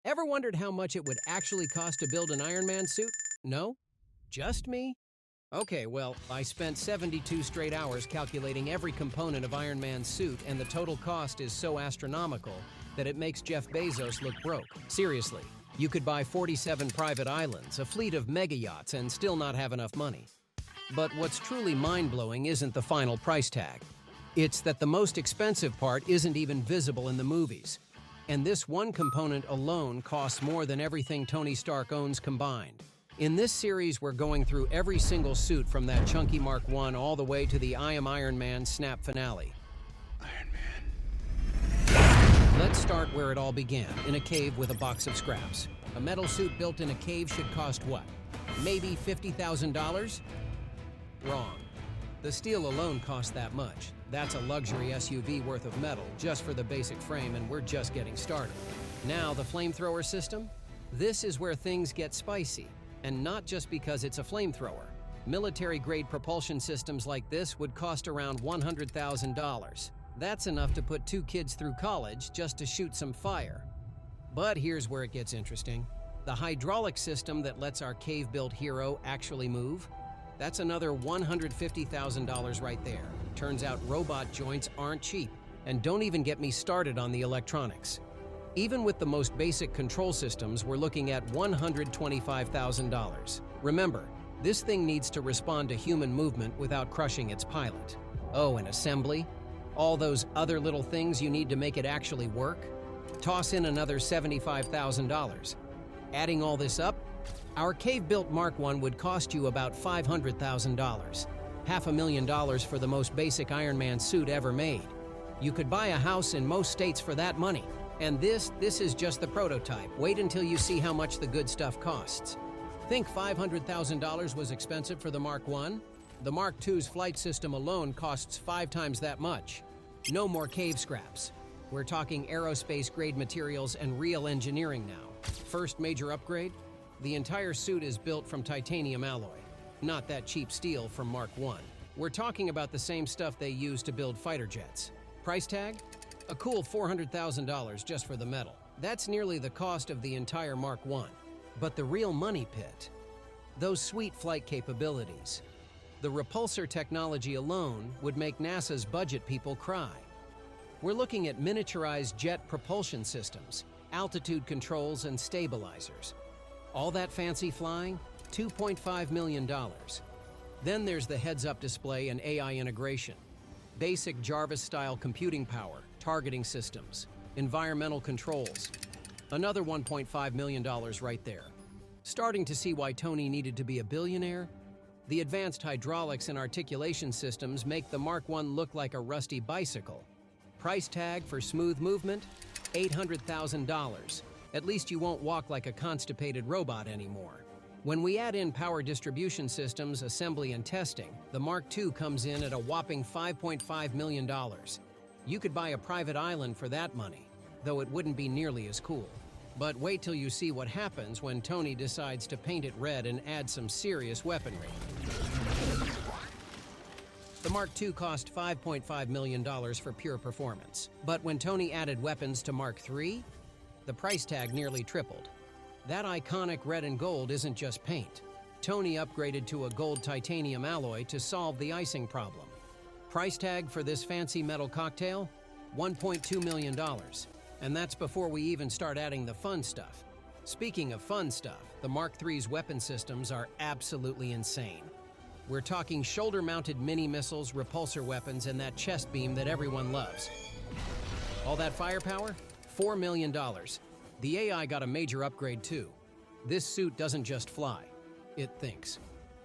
Ever wondered how much it would actually cost to build an Iron Man suit? No? Just me? Okay, well, I spent 72 straight hours calculating every component of Iron Man's suit, and the total cost is so astronomical that it makes Jeff Bezos look broke. Seriously, you could buy 47 private islands, a fleet of mega yachts, and still not have enough money. But what's truly mind-blowing isn't the final price tag. It's that the most expensive part isn't even visible in the movies. And this one component alone costs more than everything Tony Stark owns combined. In this series, we're going through every single suit from that chunky Mark I all the way to the I Am Iron Man snap finale. Iron Man. Let's start where it all began, in a cave with a box of scraps. A metal suit built in a cave should cost what? Maybe $50,000? Wrong. The steel alone costs that much. That's a luxury SUV worth of metal just for the basic frame, and we're just getting started. Now, the flamethrower system? This is where things get spicy. And not just because it's a flamethrower. Military-grade propulsion systems like this would cost around $100,000. That's enough to put 2 kids through college just to shoot some fire. But here's where it gets interesting. The hydraulic system that lets our cave-built hero actually move? That's another $150,000 right there. Turns out robot joints aren't cheap, and don't even get me started on the electronics. Even with the most basic control systems, we're looking at $125,000. Remember, this thing needs to respond to human movement without crushing its pilot. Oh, and assembly? All those other little things you need to make it actually work? Toss in another $75,000. Adding all this up, our cave-built Mark I would cost you about $500,000. $500,000 for the most basic Iron Man suit ever made. You could buy a house in most states for that money. And this is just the prototype. Wait until you see how much the good stuff costs. Think $500,000 was expensive for the Mark I? The Mark II's flight system alone costs 5 times that much. No more cave scraps. We're talking aerospace-grade materials and real engineering now. First major upgrade? The entire suit is built from titanium alloy, not that cheap steel from Mark I. We're talking about the same stuff they use to build fighter jets. Price tag? A cool $400,000 just for the metal. That's nearly the cost of the entire Mark I. But the real money pit? Those sweet flight capabilities. The repulsor technology alone would make NASA's budget people cry. We're looking at miniaturized jet propulsion systems, altitude controls, and stabilizers. All that fancy flying? $2.5 million. Then there's the heads-up display and AI integration. Basic Jarvis-style computing power, targeting systems, environmental controls. Another $1.5 million right there. Starting to see why Tony needed to be a billionaire? The advanced hydraulics and articulation systems make the Mark I look like a rusty bicycle. Price tag for smooth movement? $800,000. At least you won't walk like a constipated robot anymore. When we add in power distribution systems, assembly, and testing, the Mark II comes in at a whopping $5.5 million. You could buy a private island for that money, though it wouldn't be nearly as cool. But wait till you see what happens when Tony decides to paint it red and add some serious weaponry. The Mark II cost $5.5 million for pure performance. But when Tony added weapons to Mark III, the price tag nearly tripled. That iconic red and gold isn't just paint. Tony upgraded to a gold titanium alloy to solve the icing problem. Price tag for this fancy metal cocktail? $1.2 million. And that's before we even start adding the fun stuff. Speaking of fun stuff, the Mark III's weapon systems are absolutely insane. We're talking shoulder-mounted mini-missiles, repulsor weapons, and that chest beam that everyone loves. All that firepower? $4 million. The AI got a major upgrade too. This suit doesn't just fly, it thinks.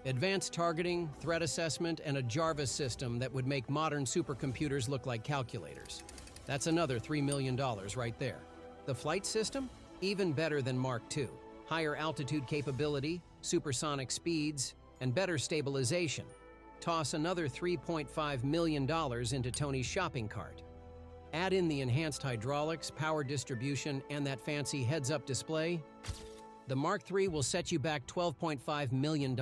Advanced targeting, threat assessment, and a Jarvis system that would make modern supercomputers look like calculators. That's another $3 million right there. The flight system? Even better than Mark II. Higher altitude capability, supersonic speeds, and better stabilization. Toss another $3.5 million into Tony's shopping cart. Add in the enhanced hydraulics, power distribution, and that fancy heads-up display. The Mark III will set you back $12.5 million.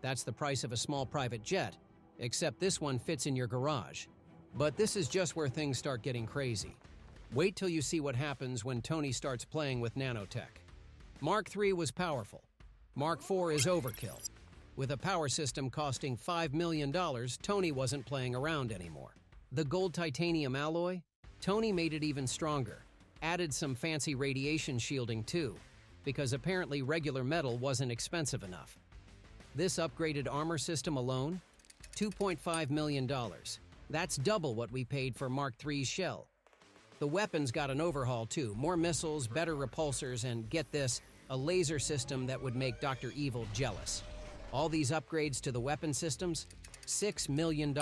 That's the price of a small private jet, except this one fits in your garage. But this is just where things start getting crazy. Wait till you see what happens when Tony starts playing with nanotech. Mark III was powerful. Mark IV is overkill. With a power system costing $5 million, Tony wasn't playing around anymore. The gold titanium alloy? Tony made it even stronger. Added some fancy radiation shielding too, because apparently regular metal wasn't expensive enough. This upgraded armor system alone? $2.5 million. That's double what we paid for Mark III's shell. The weapons got an overhaul too, more missiles, better repulsors, and get this, a laser system that would make Dr. Evil jealous. All these upgrades to the weapon systems? $6 million.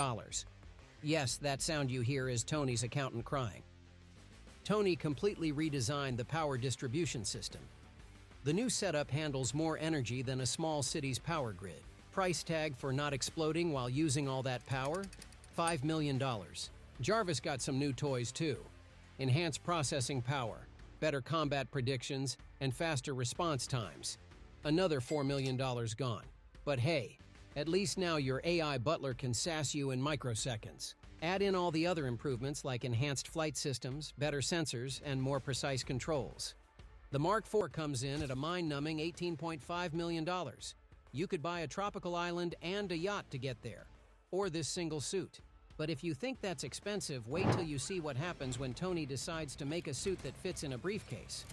Yes, that sound you hear is Tony's accountant crying. Tony completely redesigned the power distribution system. The new setup handles more energy than a small city's power grid. Price tag for not exploding while using all that power? $5 million. Jarvis got some new toys too. Enhanced processing power, better combat predictions, and faster response times. Another $4 million gone. But hey, at least now your AI butler can sass you in microseconds. Add in all the other improvements like enhanced flight systems, better sensors, and more precise controls. The Mark IV comes in at a mind-numbing $18.5 million. You could buy a tropical island and a yacht to get there, or this single suit. But if you think that's expensive, wait till you see what happens when Tony decides to make a suit that fits in a briefcase.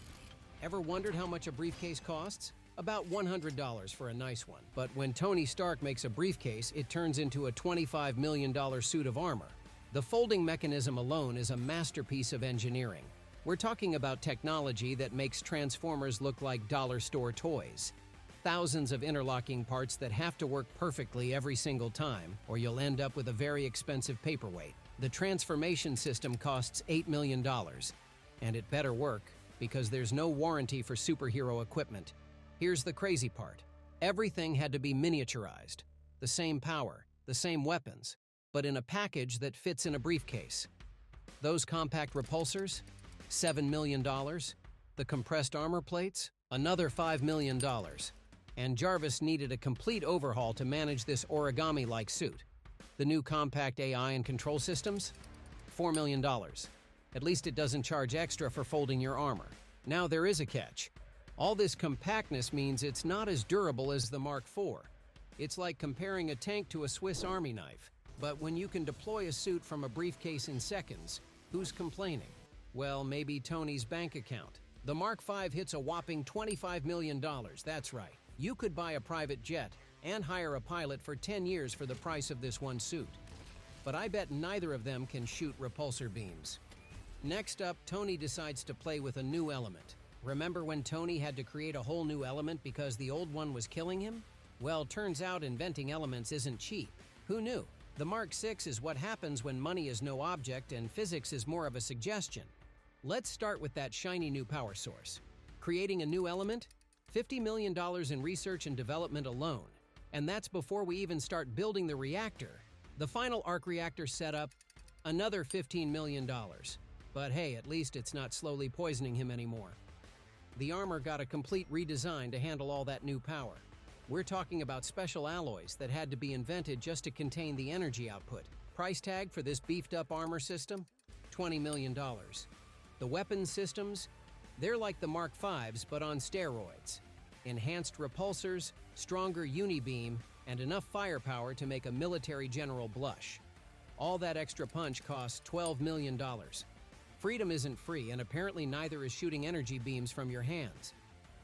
Ever wondered how much a briefcase costs? About $100 for a nice one. But when Tony Stark makes a briefcase, it turns into a $25 million suit of armor. The folding mechanism alone is a masterpiece of engineering. We're talking about technology that makes Transformers look like dollar store toys. Thousands of interlocking parts that have to work perfectly every single time, or you'll end up with a very expensive paperweight. The transformation system costs $8 million, and it better work, because there's no warranty for superhero equipment. Here's the crazy part. Everything had to be miniaturized. The same power, the same weapons, but in a package that fits in a briefcase. Those compact repulsors? $7 million. The compressed armor plates? Another $5 million. And Jarvis needed a complete overhaul to manage this origami-like suit. The new compact AI and control systems? $4 million. At least it doesn't charge extra for folding your armor. Now there is a catch. All this compactness means it's not as durable as the Mark IV. It's like comparing a tank to a Swiss Army knife. But when you can deploy a suit from a briefcase in seconds, who's complaining? Well, maybe Tony's bank account. The Mark V hits a whopping $25 million, that's right. You could buy a private jet and hire a pilot for 10 years for the price of this one suit. But I bet neither of them can shoot repulsor beams. Next up, Tony decides to play with a new element. Remember when Tony had to create a whole new element because the old one was killing him? Well, turns out inventing elements isn't cheap. Who knew? The Mark VI is what happens when money is no object and physics is more of a suggestion. Let's start with that shiny new power source. Creating a new element? $50 million in research and development alone. And that's before we even start building the reactor. The final arc reactor setup? Another $15 million. But hey, at least it's not slowly poisoning him anymore. The armor got a complete redesign to handle all that new power. We're talking about special alloys that had to be invented just to contain the energy output. Price tag for this beefed-up armor system? $20 million. The weapons systems? They're like the Mark V's, but on steroids. Enhanced repulsors, stronger unibeam, and enough firepower to make a military general blush. All that extra punch costs $12 million. Freedom isn't free, and apparently neither is shooting energy beams from your hands.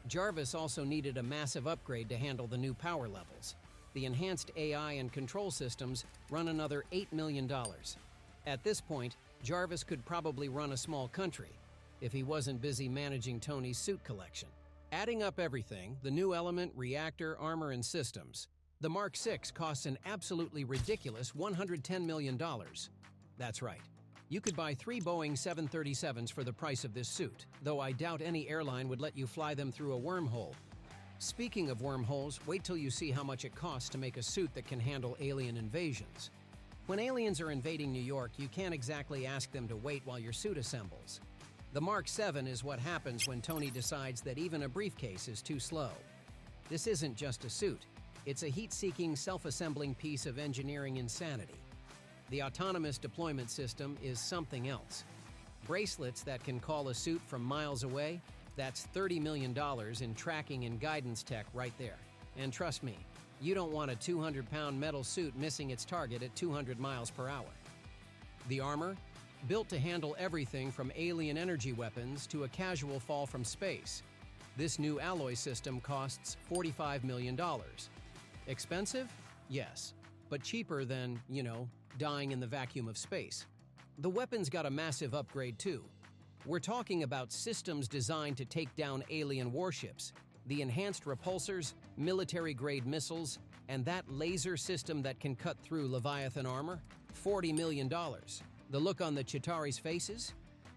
Jarvis also needed a massive upgrade to handle the new power levels. The enhanced AI and control systems run another $8 million. At this point, Jarvis could probably run a small country if he wasn't busy managing Tony's suit collection. Adding up everything, the new element, reactor, armor, and systems, the Mark VI costs an absolutely ridiculous $110 million. That's right. You could buy 3 Boeing 737s for the price of this suit, though I doubt any airline would let you fly them through a wormhole. Speaking of wormholes, wait till you see how much it costs to make a suit that can handle alien invasions. When aliens are invading New York, you can't exactly ask them to wait while your suit assembles. The Mark VII is what happens when Tony decides that even a briefcase is too slow. This isn't just a suit. It's a heat-seeking, self-assembling piece of engineering insanity. The autonomous deployment system is something else. Bracelets that can call a suit from miles away? That's $30 million in tracking and guidance tech right there. And trust me, you don't want a 200-pound metal suit missing its target at 200 miles per hour. The armor? Built to handle everything from alien energy weapons to a casual fall from space. This new alloy system costs $45 million. Expensive? Yes, but cheaper than, dying in the vacuum of space. The weapon's got a massive upgrade too. We're talking about systems designed to take down alien warships, the enhanced repulsors, military-grade missiles, and that laser system that can cut through Leviathan armor? $40 million. The look on the Chitauri's faces?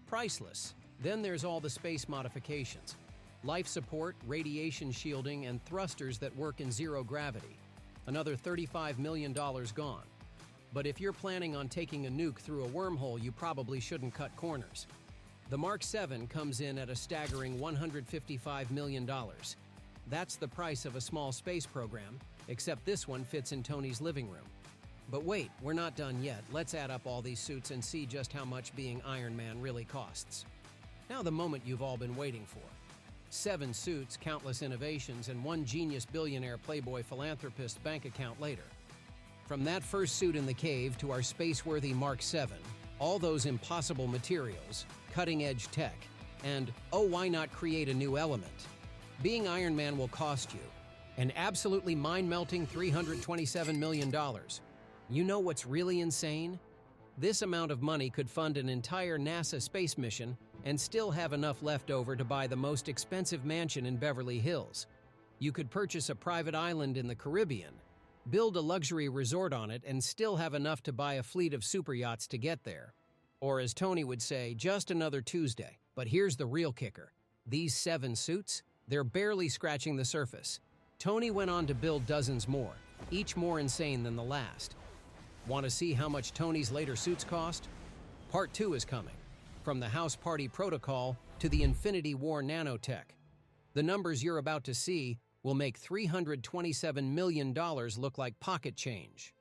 Priceless. Then there's all the space modifications. Life support, radiation shielding, and thrusters that work in zero gravity. Another $35 million gone. But if you're planning on taking a nuke through a wormhole, you probably shouldn't cut corners. The Mark 7 comes in at a staggering $155 million. That's the price of a small space program, except this one fits in Tony's living room. But wait, we're not done yet. Let's add up all these suits and see just how much being Iron Man really costs. Now the moment you've all been waiting for. 7 suits, countless innovations, and one genius billionaire playboy philanthropist bank account later. From that first suit in the cave to our space-worthy Mark 7, all those impossible materials, cutting-edge tech, and why not create a new element? Being Iron Man will cost you an absolutely mind-melting $327 million. You know what's really insane? This amount of money could fund an entire NASA space mission and still have enough left over to buy the most expensive mansion in Beverly Hills. You could purchase a private island in the Caribbean, build a luxury resort on it, and still have enough to buy a fleet of super yachts to get there. Or as Tony would say, just another Tuesday. But here's the real kicker. These 7 suits, they're barely scratching the surface. Tony went on to build dozens more, each more insane than the last. Want to see how much Tony's later suits cost? Part 2 is coming. From the House Party Protocol to the Infinity War nanotech. The numbers you're about to see will make $327 million look like pocket change.